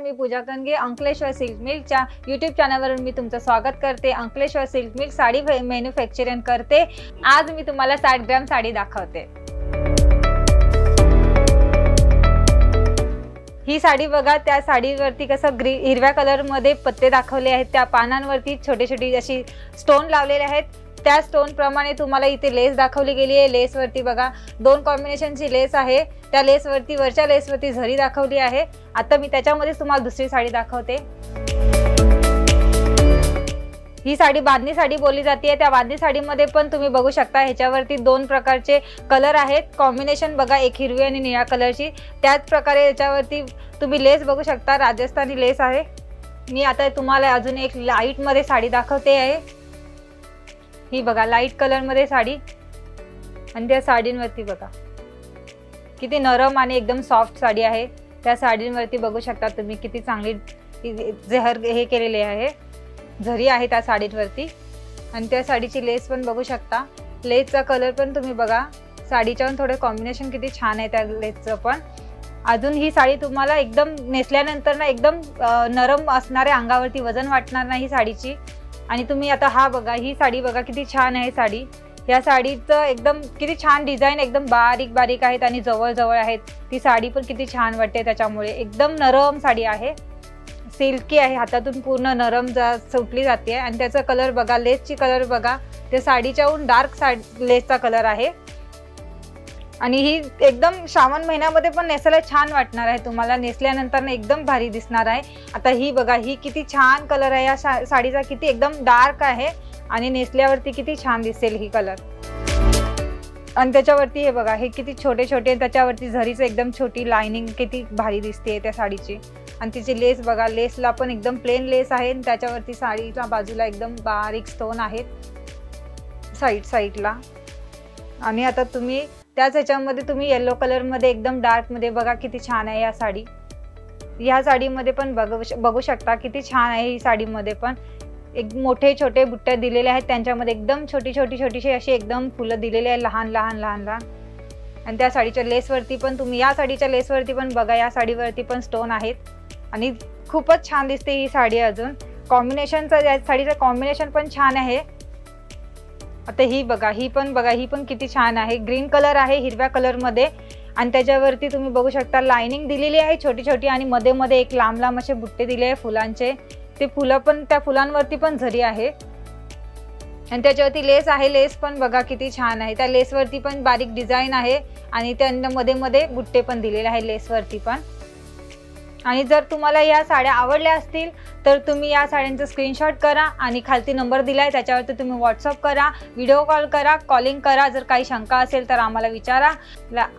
मी पूजा कंगे Ankleshwar silk मिलच्या YouTube चॅनलवरून मी तुमचं स्वागत करते। Ankleshwar silk mill sari manufacturing करते। आज मी तुम्हाला 60 ग्राम साडी दाखवते। ही साडी बघा, त्या साडीवरती कसं हिरव्या कलर मध्ये पत्ते दाखवले आहेत, त्या पानांवरती छोटे छोटे अशी स्टोन लावलेले आहेत। त्या स्टोन प्रमाणे तुम्हाला इथे लेस दाखवली गेली आहे। लेस वरती बघा 2 कॉम्बिनेशनची लेस आहे। त्या लेस वरती वरच्या लेस वरती झरी दाखवली आहे। आता मी त्याच्यामध्ये तुम्हाला दुसरी साडी दाखवते। ही साडी बांधणी साडी बोलली जाते। त्या बांधणी साडीमध्ये पण तुम्ही बघू शकता ह्याच्यावरती 2 प्रकारचे कलर आहेत। कॉम्बिनेशन बघा, एक हिरवी आणि निळ्या कलरची। त्याच प्रकारे याच्यावरती तुम्ही लेस बघू शकता, राजस्थानी लेस आहे। मी आता तुम्हाला अजून एक लाईट मध्ये साडी दाखवते आहे। ही बघा लाईट कलर मध्ये साडी, आणि त्या साडींवरती बघा किती नरम आणि एकदम सॉफ्ट साडी आहे। त्या साडींवरती बघू शकता तुम्ही किती चांगली जहर हे केलेले आहे, झरी आहे त्या साडीवरती। आणि त्या साडीची लेस पण बघू शकता, लेसचा कलर पण तुम्ही बघा, साडीच्या थोडे कॉम्बिनेशन किती छान आहे त्या लेसचं पण। अजून ही साडी तुम्हाला एकदम नेसल्यानंतर ना एकदम नरम असणारे, अंगावरती वजन वाटणार नाही साडीची। आणि तुम्ही आता हा बघा, ही साडी बघा किती छान आहे साडी। या साडीचं एकदम किती छान डिझाइन, एकदम बारीक बारीक आहेत आणि जवळ जवळ आहेत। ती साडी पण किती छान वाटते, त्याच्यामुळे एकदम नरम साडी आहे, सिल्की आहे, हातातून पूर्ण नरम सुटली जाते। आणि त्याचा कलर बघा, लेसची कलर बघा, त्या साडीच्याहून डार्क लेसचा कलर आहे। आणि ही एकदम श्रावण महिन्यामध्ये पण नेसायला छान वाटणार आहे, तुम्हाला नेसल्यानंतर ना एकदम भारी दिसणार आहे। आता ही बघा, ही किती छान कलर आहे या साडीचा, किती एकदम डार्क आहे आणि नेसल्यावरती किती छान दिसेल ही कलर। आणि त्याच्यावरती हे बघा, हे किती छोटे छोटे, त्याच्यावरती झरीचं एकदम छोटी लाइनिंग किती भारी दिसते त्या साडीची। आणि तिची लेस बघा, लेसला पण एकदम प्लेन लेस आहे, त्याच्यावरती साडीच्या बाजूला एकदम बारीक स्टोन आहेत साईडला। आणि आता तुम्ही त्याच ह्याच्यामध्ये तुम्ही येलो कलर मध्ये एकदम डार्क मध्ये बघा किती छान आहे या साडी। या साडीमध्ये पण बघू शकता किती छान आहे ही साडीमध्ये पण। एक मोठे छोटे बुट्टे दिलेले आहेत, त्यांच्यामध्ये एकदम छोटीशी अशी एकदम फुलं दिलेली आहे, लहान लहान लहान लहान। आणि त्या साडीच्या लेसवरती पण तुम्ही, या साडीच्या लेसवरती पण बघा, या साडीवरती पण स्टोन आहेत आणि खूपच छान दिसते ही साडी। अजून कॉम्बिनेशनचं, या साडीचं कॉम्बिनेशन पण छान आहे। आता ही बघा, ही पण किती छान आहे, ग्रीन कलर आहे हिरव्या कलर मध्ये। आणि त्याच्यावरती तुम्ही बघू शकता लाइनिंग दिलेली आहे छोटी छोटी, आणि मध्ये मध्ये एक लांब लांब असे बुट्टे दिले आहे फुलांचे। ते फुलं पण, त्या फुलांवरती पण झरी आहे। आणि त्याच्यावरती लेस आहे, लेस पण बघा किती छान आहे, त्या लेसवरती पण बारीक डिझाइन आहे आणि त्यांना मध्ये मध्ये बुट्टे पण दिलेले आहे लेसवरती पण। आणि जर तुम्हाला या साड्या आवडल्या असतील तर तुम्ही या साड्यांचा स्क्रीनशॉट करा आणि खालती नंबर दिलाय त्याच्यावरती तुम्ही व्हॉट्सअप करा, व्हिडिओ कॉल करा, कॉलिंग करा। जर काही शंका असेल तर आम्हाला विचारा।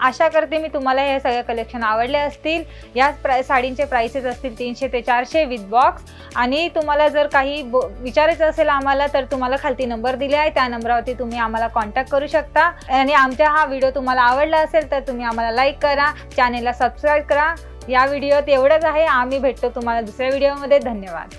आशा करते मी तुम्हाला हे सगळे कलेक्शन आवडले असतील। या साडींचे प्राइसेस असतील 300 ते 400 विथ बॉक्स। आणि तुम्हाला जर काही विचारायचं असेल आम्हाला तर तुम्हाला खालती नंबर दिले आहे, त्या नंबरवरती तुम्ही आम्हाला कॉन्टॅक्ट करू शकता। आणि आमचा हा व्हिडिओ तुम्हाला आवडला असेल तर तुम्ही आम्हाला लाईक करा, चॅनेलला सबस्क्राईब करा। या व्हिडिओत एवढंच आहे, आम्ही भेटतो तुम्हाला दुसऱ्या व्हिडिओमध्ये। धन्यवाद।